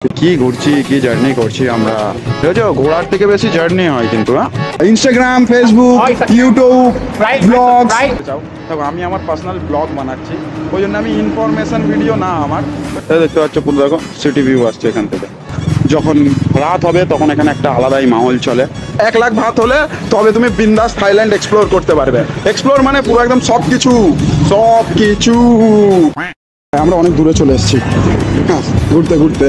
কি ঘুরছি কি জার্নি করছি আমরা, বুঝেছো? ঘোরার থেকে বেশি জার্নি হয় কিন্তু। Instagram, Facebook, YouTube, blog. দেখো আমি আমার পার্সোনাল ব্লগ বানাচ্ছি, ওই জন্য আমি ইনফরমেশন ভিডিও না আমার। দেখতে পাচ্ছ পুরো, দেখো সিটি ভিউ আসছে এখান থেকে। যখন রাত হবে তখন এখানে একটা আলাদাই মাহল চলে। 1 লাখ ভাত হলে তবে তুমি বিন্দাস থাইল্যান্ড এক্সপ্লোর করতে পারবে। এক্সপ্লোর মানে পুরো একদম সব কিছু। আমরা অনেক দূরে চলে এসেছি ঘুরতে ঘুরতে।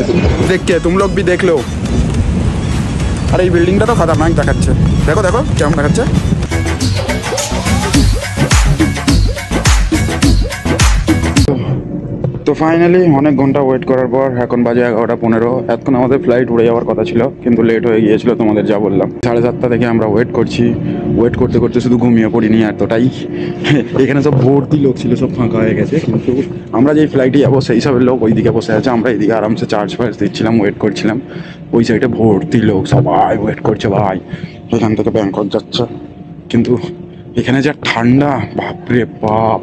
দেখকে তুম লোক ভি দেখ লো। আর এই বিল্ডিংটা তো খতরনাক দেখাচ্ছে, দেখো দেখো কেমন দেখাচ্ছে। তো ফাইনালি অনেক ঘন্টা ওয়েট করার পর এখন বাজে 11:15। এতক্ষণ আমাদের ফ্লাইট উড়ে যাওয়ার কথা ছিল, কিন্তু লেট হয়ে গিয়েছিল তোমাদের যা বললাম। 7:30 থেকে আমরা ওয়েট করছি, ওয়েট করতে করতে শুধু ঘুমিয়ে পড়িনি এতটাই। এখানে সব ভর্তি লোক ছিল, সব ফাঁকা হয়ে গেছে। কিন্তু আমরা যেই ফ্লাইটে যাবো সেই সবের লোক ওইদিকে বসে আছে, আমরা এইদিকে আরামসে চার্জ ফার্জ দিচ্ছিলাম, ওয়েট করছিলাম। ওই সাইডে ভর্তি লোক, সবাই ওয়েট করছে ভাই। এখান থেকে ব্যাংকক যাচ্ছে, কিন্তু এখানে যা ঠান্ডা, বাপরে বাপ।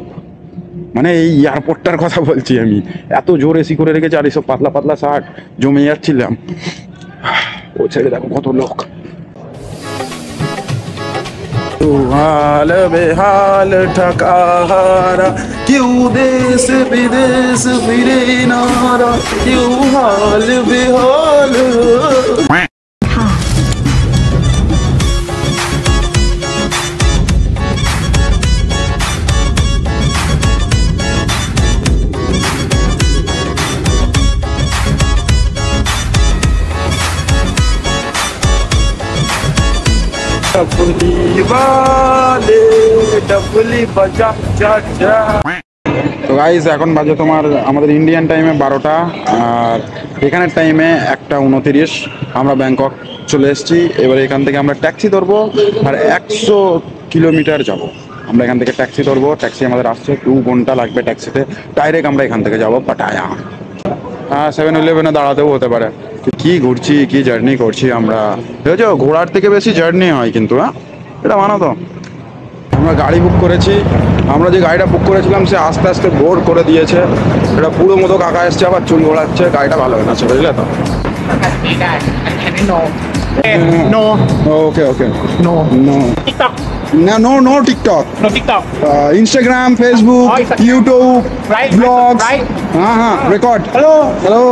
মানে এই এয়ারপোর্টটার কথা বলছি আমি, এত জোর এসি করে রেখেছে। আর এইসব পাতলা পাতলা শার্ট জমে যাচ্ছিলাম। ও ছেড়ে দেখো কত লোক। হাল বেহাল ঠকাহারা क्यों देश विदेश फिरे नारा क्यों हाल बेहाल। তো গাইস এখন বাজে তোমার আমাদের ইন্ডিয়ান টাইমে 12টা, আর এখানের টাইমে 1:29। আমরা ব্যাংকক চলে এসেছি। এবারে এখান থেকে আমরা ট্যাক্সি ধরবো, আর 100 কিলোমিটার যাব। আমরা এখান থেকে ট্যাক্সি ধরবো, ট্যাক্সি আমাদের আসছে 2 ঘন্টা লাগবে ট্যাক্সিতে। ডাইরেক্ট আমরা এখান থেকে যাবো পাটায়া। হ্যাঁ, 7-11-এ দাঁড়াতেও হতে পারে। কি ঘুরছি কি জার্নি করছি আমরা, বুঝেছো? ঘোরার থেকে বেশি জার্নি হয় কিন্তু, এটা মানো তো। আমরা গাড়ি বুক করেছি, আমরা যে গাড়িটা বুক করেছিলাম সে আস্তে আস্তে বোর করে দিয়েছে। এটা পুরো মতো কাকা এসছে, আবার চুল ঘোরাচ্ছে। গাড়িটা ভালো হয় না, বুঝলে তো? No. Okay okay. No. No TikTok. না, no TikTok. No TikTok. Instagram, Facebook, YouTube, Right. Blog. Right. হ্যাঁ রেকর্ড। Hello. হ্যালো।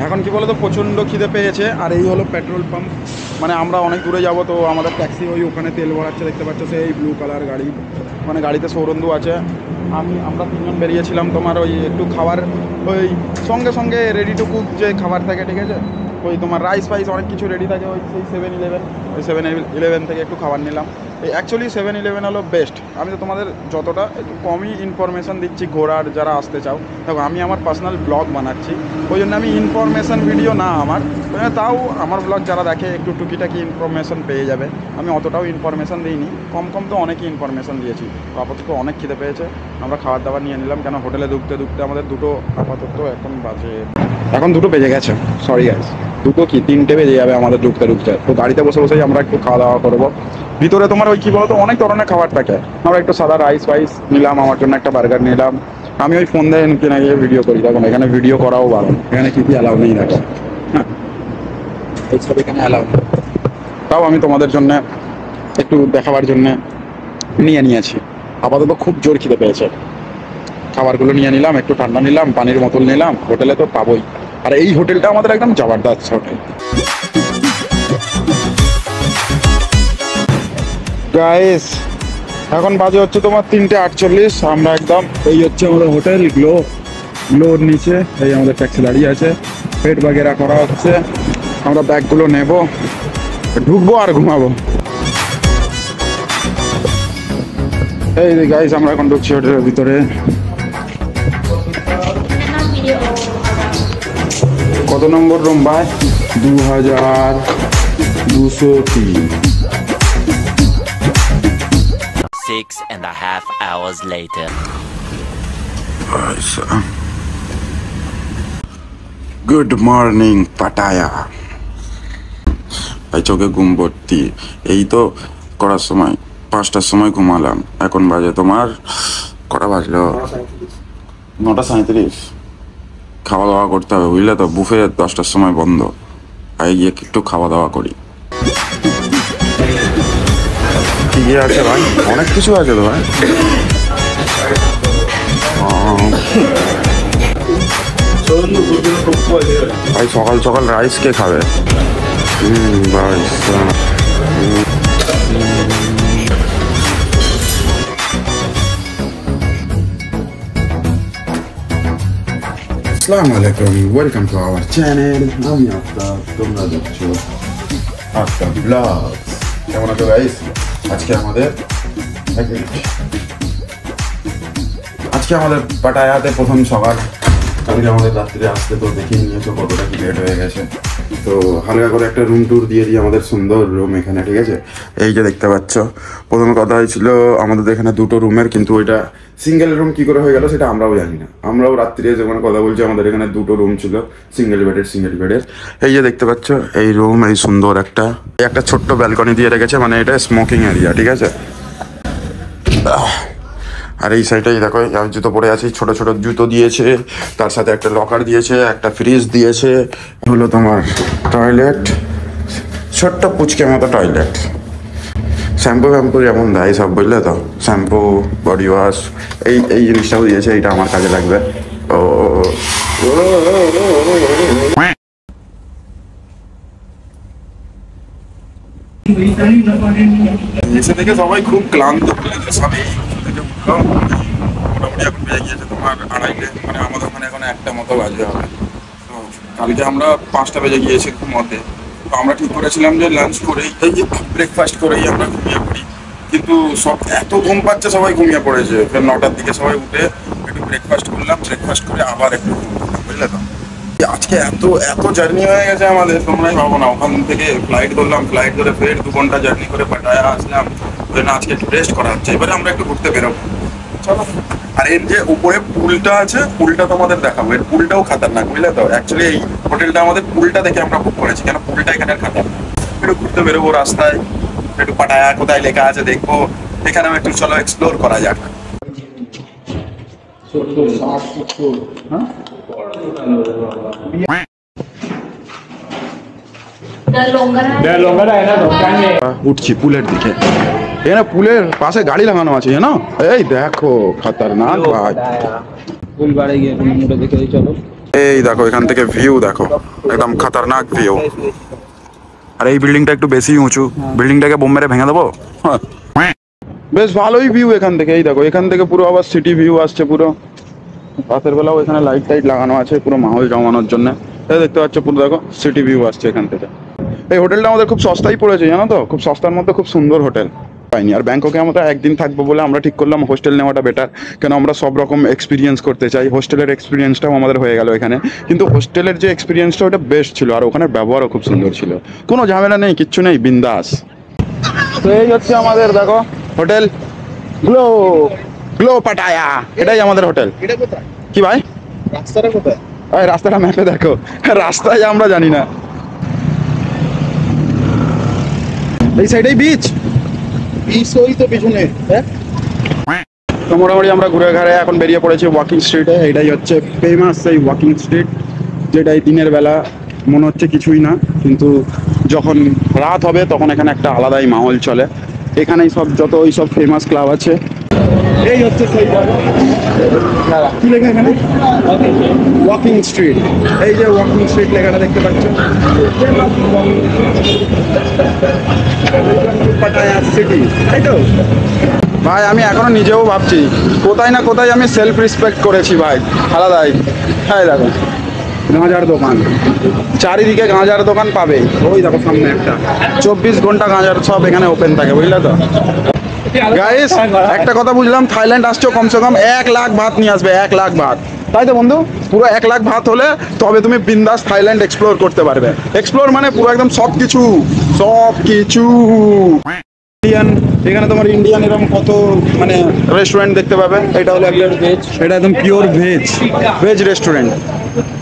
এখন কি বলতো, প্রচণ্ড খিদে পেয়েছে। আর এই হলো পেট্রোল পাম্প। মানে আমরা অনেক দূরে যাব, তো আমাদের ট্যাক্সি ওই ওখানে তেল ভরাচ্ছে, দেখতে পাচ্ছ সেই ব্লু কালার গাড়ি। মানে গাড়িতে সৌরন্ধু আছে। আমরা 3জন বেরিয়েছিলাম তোমার ওই একটু খাবার, ওই সঙ্গে সঙ্গে রেডি টু কুক যে খাবার থাকে, ঠিক আছে? ওই তোমার রাইস ফাইস অনেক কিছু রেডি থাকে, ওই সেই 7-11। ওই 7-11 থেকে একটু খাবার নিলাম। এই অ্যাকচুয়ালি 7-11 হলো বেস্ট। আমি তো তোমাদের যতটা একটু কমই ইনফরমেশান দিচ্ছি ঘোরার, যারা আসতে চাও। দেখো আমি আমার পার্সোনাল ব্লগ বানাচ্ছি, ওই জন্য আমি ইনফরমেশান ভিডিও না আমার। তাও আমার ব্লগ যারা দেখে একটু টুকিটাকি ইনফরমেশান পেয়ে যাবে। আমি অতটাও ইনফরমেশান দিইনি, কম তো অনেকই ইনফরমেশান দিয়েছি। আপাতত অনেক খিদে পেয়েছে, আমরা খাবার দাবার নিয়ে নিলাম। কেন হোটেলে ঢুকতে আমাদের দুটো, আপাতত এখন 2টো বেজে গেছে। সরি গাইস, 2টো কি 3টে বেজে যাবে আমাদের ঢুকতে। তো গাড়িতে বসে বসেই আমরা একটু খাওয়া দাওয়া করবো। ভিতরে তোমার ওই কি বলতো অনেক ধরনের খাবার থাকে। আমরা একটু সাদা রাইস ফাইস নিলাম, আমার জন্য একটা বার্গার নিলাম। আমি ওই ফোন দিয়ে কিনে গিয়ে ভিডিও করি, দেখুন এখানে ভিডিও করাও বারণ। এখানে কি অ্যালাউ নেই, দেখো এইসব এখানে অ্যালাউ নেই। তাও আমি তোমাদের জন্য একটু দেখাবার জন্য নিয়েছি। আপাতত খুব জোর খিদে পেয়েছে। খাবারগুলো নিয়ে নিলাম, একটু ঠান্ডা নিলাম, পানির বোতল নিলাম। হোটেলে তো পাবোই। আর এই হোটেলটা আমাদের একদম জবরদস্ত হোটেল। গাইস এখন বাজে হচ্ছে তোমার 3:48। আমরা একদম, এই হচ্ছে আমাদের হোটেল গ্লোর নিচে। এই আমাদের ট্যাক্সি দাঁড়িয়ে আছে, পেট বাগেরা করা হচ্ছে। আমরা ব্যাগগুলো নেব, ঢুকবো আর ঘুমাবো। এই গাইস আমরা এখন ঢুকছি হোটেলের ভিতরে। কত নম্বর রুম ভাই? 2203। 6.5 hours later. Good morning Pattaya. ভাই চোখে ঘুম ভর্তি। এই তো করার সময় 5টার সময় ঘুমালাম। এখন বাজে তোমার কটা বাজলো? 9:37। খাওয়া দাওয়া করতে হবে, বুঝলে তো? বুফে 10টার সময় বন্ধ। আই গিয়ে একটু খাওয়া দাওয়া করি। কি আছে ভাই? অনেক কিছু আছে তো ভাই। ভাই সকাল সকাল রাইস কে খাবে? ভাই আসসালামু আলাইকুম, ওয়েলকাম টু আওয়ার চ্যানেল। আমি আফতাব, তোমরা দেখছো আফতাব ব্লগস। কেমন আছো গাইস? আজকে আমাদের পাটায়াতে প্রথম সকাল। কালকে আমাদের রাত্রে আসতে তো দেখিয়ে নিয়েছো কতটা কি লেট হয়ে গেছে। তো হালকা করে একটা রুম ট্যুর দিয়ে দিই আমাদের সুন্দর রুম এখানে, ঠিক আছে? এই যে দেখতে পাচ্ছ, প্রথম কথা হয়েছিল আমাদের এখানে দুটো রুমের, কিন্তু ওইটা সিঙ্গেল রুম কী করে হয়ে গেল সেটা আমরাও জানি না। আমরাও রাত্রে যখন কথা বলছি আমাদের এখানে দুটো রুম ছিল সিঙ্গেল বেডের। এই যে দেখতে পাচ্ছ এই রুম, এই সুন্দর একটা ছোট্ট ব্যালকনি দিয়ে রেখেছে, মানে এটা স্মোকিং এরিয়া, ঠিক আছে? আর এই সাইডেই দেখো আমি জুতো পরে আছি, ছোট ছোট জুতো দিয়েছে, তার সাথে একটা লকার দিয়েছে, একটা ফ্রিজ দিয়েছে। হলো তোমার টয়লেট, ছোট্ট পুচকে মতো টয়লেট। শ্যাম্পু যেমন দেয় সব, বুঝলে তো? শ্যাম্পু, বডি ওয়াশ, এই জিনিসটাও দিয়েছে, এইটা আমার কাজে লাগবে। ও এসে থেকে সবাই খুব ক্লান্ত, সবাই মোটামুটি এখন বেজে গিয়েছে তোমার 2:30, মানে আমাদের ওখানে এখন 1টা মতো বাজে হবে। তো কালকে আমরা 5টা বেজে গিয়েছি ঘুমোতে। তো আমরা ঠিক করেছিলাম যে লাঞ্চ করেই, এই যে ব্রেকফাস্ট করেই আমরা ঘুমিয়ে পড়ি, কিন্তু সব এত ঘুম পাচ্ছে সবাই ঘুমিয়ে পড়েছে। ফের 9টার দিকে সবাই উঠে একটু ব্রেকফাস্ট করলাম, ব্রেকফাস্ট করে আবার একটু ঘুমলাম, বুঝলে তো? আজকে এত জার্নি হয়ে গেছে আমাদের, তোমরাই ভাবো না। ওখান থেকে ফ্লাইট ধরলাম, ফ্লাইট ধরে ফের 2 ঘন্টা জার্নি করে পাটায়া আসলাম। ওই জন্য আজকে একটু রেস্ট করা হচ্ছে। এবারে আমরা একটু ঘুরতে বেরোবো, চলো। আর এর যে উপরে পুলটা আছে, পুলটা তোমাদের দেখাবো। এর পুলটাও খাতারনাক, বুঝলে তো? অ্যাকচুয়ালি এই হোটেলটা আমাদের পুলটা দেখে আমরা বুক করেছি, কেন পুলটা এখানে খাতারনাক। একটু ঘুরতে বেরোবো রাস্তায়, একটু পাটায়া কোথায় লেখা আছে দেখবো, এখানেও একটু চলো এক্সপ্লোর করা যাক। উঠছি পুলের দিকে। এখানে পুলের পাশে গাড়ি লাগানো আছে, জানো? এই দেখো খতরনাক ভাই। এই দেখো এখান থেকে ভিউ দেখো, একদম খতরনাক ভিউ। আর এই বিল্ডিংটা একটু বেশি উঁচু, বিল্ডিংটাকে বোম মেরে ভেঙে দেবো। বেশ ভালোই ভিউ এখান থেকে। এই দেখো এখান থেকে পুরো আবার সিটি ভিউ আসছে পুরো। রাতের বেলাও এখানে লাইট টাইট লাগানো আছে পুরো মাহল জমানোর জন্য। এই দেখতে পাচ্ছ পুরো দেখো সিটি ভিউ আসছে এখান থেকে। এই হোটেলটা আমাদের খুব সস্তায় পড়েছে, জানো তো? খুব সস্তার মধ্যে খুব সুন্দর হোটেল পাইনি। আর ব্যাংককে আমরা একদিন থাকবো বলে আমরা ঠিক করলাম হোস্টেল নেওয়াটা বেটার, কেন আমরা সব রকম এক্সপিরিয়েন্স করতে চাই। হোস্টেলের এক্সপিরিয়েন্সটাও আমাদের হয়ে গেল এখানে, কিন্তু হোস্টেলের যে এক্সপিরিয়েন্সটা ওটা বেস্ট ছিল, আর ওখানে ব্যবহারও খুব সুন্দর ছিল, কোনো ঝামেলা নেই, কিচ্ছু নেই, বিন্দাস। তো এই হচ্ছে আমাদের দেখো হোটেল গ্লো পাটায়া, এটাই আমাদের হোটেল। কি ভাই রাস্তাটা কোথায়? রাস্তাটা ম্যাপে দেখো, রাস্তায় আমরা জানি না। এই সাইডেই বিচ ওই তো পিছনে। তো মোটামুটি আমরা ঘুরে ঘাড়ে এখন বেরিয়ে পড়েছি ওয়াকিং স্ট্রিটে। এটাই হচ্ছে ফেমাস এই ওয়াকিং স্ট্রিট, যেটাই দিনের বেলা মনে হচ্ছে কিছুই না, কিন্তু যখন রাত হবে তখন এখানে একটা আলাদাই মাহল চলে। এখানেই সব যত ওই সব ফেমাস ক্লাব আছে। এই হচ্ছে সেই কি লেখা এখানে, ওয়াকিং স্ট্রিট। এই যে ওয়াকিং স্ট্রিট লেখাটা দেখতে পাচ্ছ, পাটায়া সিটি, তাই তো? ভাই আমি এখনো নিজেও ভাবছি কোথায় না কোথায় আমি সেলফ রেসপেক্ট করেছি ভাই, আলাদাই। হ্যাঁ দেখো গাঁজার দোকান, চারিদিকে গাঁজার দোকান পাবে। ওই দেখো সামনে একটা 24 ঘন্টা গাঁজার সব এখানে ওপেন থাকে, বুঝলে তো? গাইস একটা কথা বুঝলাম, থাইল্যান্ড আসছো কমসে কম 1 লাখ ভাত নিয়ে আসবে, 1 লাখ ভাত, তাই তো বন্ধু? পুরো 1 লাখ ভাত হলে তবে তুমি বিন্দাস থাইল্যান্ড এক্সপ্লোর করতে পারবে। এক্সপ্লোর মানে পুরো একদম সব কিছু। ইন্ডিয়ান, এখানে তোমার ইন্ডিয়ান এরকম কত মানে রেস্টুরেন্ট দেখতে পাবে। এটা হলো একদম ভেজ, এটা একদম পিওর ভেজ রেস্টুরেন্ট।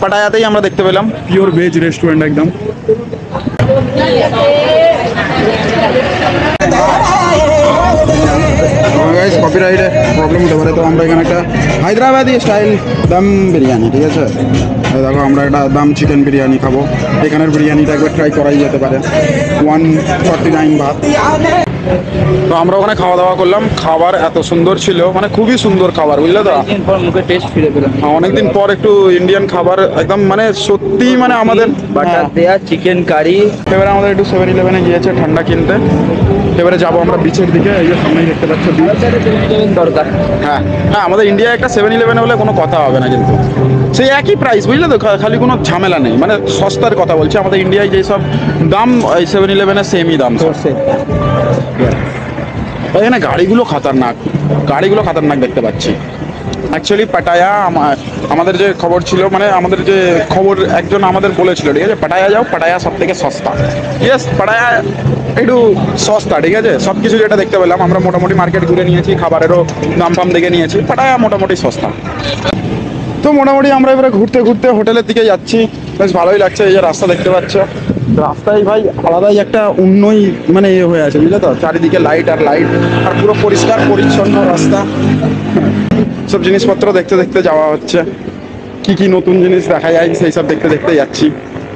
পাটায়াতেই আমরা দেখতে পেলাম পিওর ভেজ রেস্টুরেন্ট একদম। কপিরাইটে প্রবলেম হতে পারে, তো আমরা এখানে একটা হায়দ্রাবাদি স্টাইল দম বিরিয়ানি, ঠিক আছে? এই দেখো আমরা একটা দাম চিকেন বিরিয়ানি খাবো, এখানের বিরিয়ানিটা একবার ট্রাই করাই যেতে পারে। 149 ভাত। তো আমরা ওখানে খাওয়া দাওয়া করলাম, খাবার এত সুন্দর ছিল, মানে খুবই সুন্দর খাবার, বুঝলে তো। মুখে টেস্ট ফিরে পেলাম। অনেকদিন পর একটু ইন্ডিয়ান খাবার, একদম মানে সত্যি মানে আমাদের বাটার দেয়া চিকেন কারি। এবারে আমাদের একটু 7-11-এ গিয়েছে ঠান্ডা কিনতে। এবারে যাবো আমরা বিচের দিকে, এই যে সামনেই দেখতে পাচ্ছ দরকার। হ্যাঁ হ্যাঁ, আমাদের ইন্ডিয়ায় একটা 7-11 হলে কোনো কথা হবে না, কিন্তু সেই একই প্রাইস, বুঝলে তো, খালি কোনো ঝামেলা নেই, মানে সস্তার কথা বলছি। আমাদের ইন্ডিয়ায় যেসব দাম, এই 7-11-এর সেমই দাম। এখানে গাড়িগুলো খাতারনাক দেখতে পাচ্ছি। অ্যাকচুয়ালি পাটায়া আমাদের যে খবর ছিল, মানে আমাদের যে খবর একজন আমাদের বলেছিল, ঠিক আছে, পাটায়া যাও, পাটায়া সব থেকে সস্তা। ইয়েস, পাটায়া একটু সস্তা, ঠিক আছে, সব কিছু যেটা দেখতে পেলাম আমরা, মোটামুটি মার্কেট ঘুরে নিয়েছি, খাবারেরও দাম ফাম দেখে নিয়েছি, পাটায়া মোটামুটি সস্তা। তো মোটামুটি আমরা এবারে ঘুরতে ঘুরতে হোটেলের দিকে যাচ্ছি, বেশ ভালোই লাগছে। এই যে রাস্তা দেখতে পাচ্ছ, রাস্তায় ভাই আলাদাই একটা মানে হয়ে আছে, বুঝলে তো, চারিদিকে লাইট আর লাইট, আর পুরো পরিষ্কার পরিচ্ছন্ন রাস্তা। সব জিনিসপত্র দেখতে দেখতে যাওয়া হচ্ছে, কি কি নতুন জিনিস দেখা যায় সেই সব দেখতে দেখতে যাচ্ছি।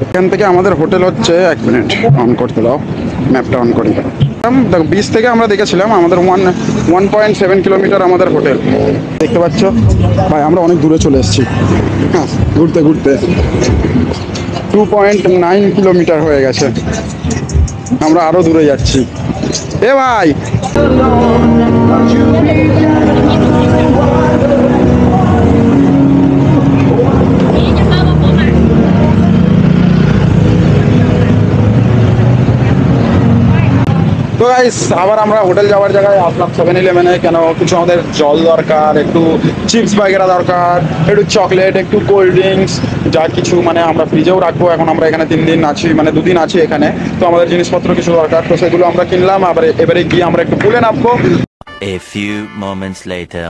এখান থেকে আমাদের হোটেল হচ্ছে, 1 মিনিট অন করতে দাও, ম্যাপটা অন করি। দেখো, বিচ থেকে আমরা দেখেছিলাম আমাদের 1.7 কিলোমিটার আমাদের হোটেল, দেখতে পাচ্ছ ভাই। আমরা অনেক দূরে চলে এসেছি, হ্যাঁ, ঘুরতে ঘুরতে 2.9 কিলোমিটার হয়ে গেছে, আমরা আরো দূরে যাচ্ছি। এ ভাই, তো গাইস আবার আমরা হোটেল যাওয়ার জায়গায় আসলাম 7-11-এ। কেন, কিছু আমাদের জল দরকার, একটু চিপস বাগেরা দরকার, একটু চকলেট, একটু কোল্ড ড্রিঙ্কস, যা কিছু মানে আমরা ফ্রিজেও রাখবো। এখন আমরা এখানে 3 দিন আছি, মানে 2 দিন আছি এখানে, তো আমাদের জিনিসপত্র কিছু দরকার, তো সেগুলো আমরা কিনলাম। আবার এবারে গিয়ে আমরা একটু পুলে নামবো। A few moments later.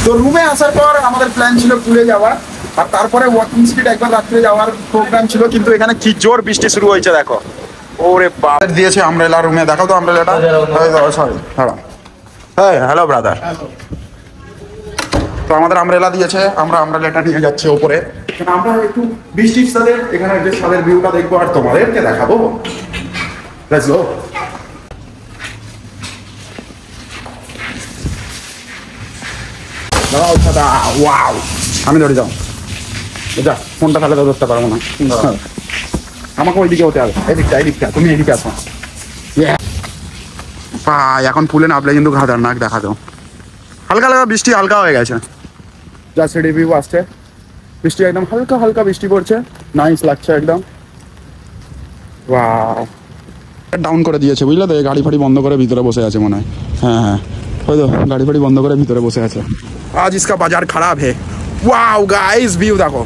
তো রুমে আসার পর আমাদের প্ল্যান ছিল পুলে যাওয়ার, আর তারপরে ওয়াকিং স্ট্রিট একবার রাত্রে যাওয়ার প্রোগ্রাম ছিল, কিন্তু এখানে কি জোর বৃষ্টি শুরু হয়েছে দেখো। ওরে বাপ, দিয়েছে আমব্রেলা রুমে, দেখাও তো আমব্রেলাটা। সরি, হ্যাঁ, হ্যালো ব্রাদার। তো আমাদের আমব্রেলা দিয়েছে, আমরা আমব্রেলাটা নিয়ে যাচ্ছি ওপরে। আমরা একটু বৃষ্টির সাথে এখানে যে ছাদের ভিউটা দেখবো আর তোমাদেরকে দেখাবো। Let's go. ওয়াও, আমি ধরে যাও, যা ফোনটা তাহলে তো ধরতে পারবো না, আমাকে ওইদিকে হতে হবে। এদিকটা তুমি এদিকে আসো। ভাই এখন পুলে নামলে কিন্তু খাতারনাক, দেখা দাও। হালকা হালকা বৃষ্টি হালকা হয়ে গেছে, জাস্ট রিভিউ আসছে, বৃষ্টি একদম হালকা হালকা বৃষ্টি পড়ছে, নাইস লাগছে একদম। ওয়াও, ডাউন করে দিয়েছে, বুঝলে তো, গাড়ি ফাড়ি বন্ধ করে ভিতরে বসে আছে মনে হয়। হ্যাঁ হ্যাঁ, হয়তো গাড়ি ফাড়ি বন্ধ করে ভিতরে বসে আছে। আজ ইসকা বাজার খারাপ হে। ওয়াও গাইস, ভিউ দেখো,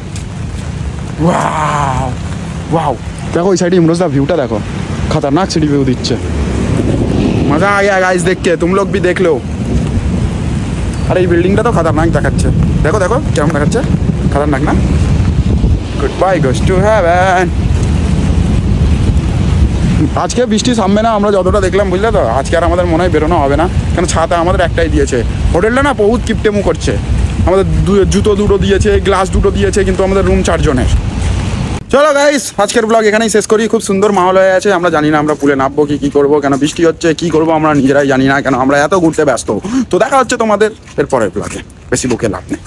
ওয়াও ওয়াও, দেখো ওই সাইডে ইমরোজদা ভিউটা দেখো, खतरनाक सिटी व्यू দিচ্ছে। मजा आ गया गाइस देख के, तुम लोग भी देख लो। अरे এই বিল্ডিংটা তো खतरनाक দেখাচ্ছে, দেখো দেখো কেমন দেখাচ্ছে, खतरनाक না। Good bye goes to heaven. আজকে বৃষ্টি থামবে না, আমরা যতটা দেখলাম, বুঝলে তো, আজকে আর আমাদের মনে হয় বেরোনো হবে না, কারণ ছাতা আমাদের একটাই দিয়েছে। হোটেলটা না বহুত কিপটেমু করছে, আমাদের জুতো দুটো দিয়েছে, গ্লাস দুটো দিয়েছে, কিন্তু আমাদের রুম 4 জনের। চলো গাইস, আজকের ব্লগ এখানেই শেষ করি। খুব সুন্দর মাহল হয়ে আছে, আমরা জানি না আমরা পুলে নামবো কি করবো, কেন বৃষ্টি হচ্ছে, কি করবো আমরা নিজেরাই জানি না, কেন আমরা এত ঘুরতে ব্যস্ত। তো দেখা হচ্ছে তোমাদের এর পরের ব্লগে, বেশি বুকে লাভ নেই।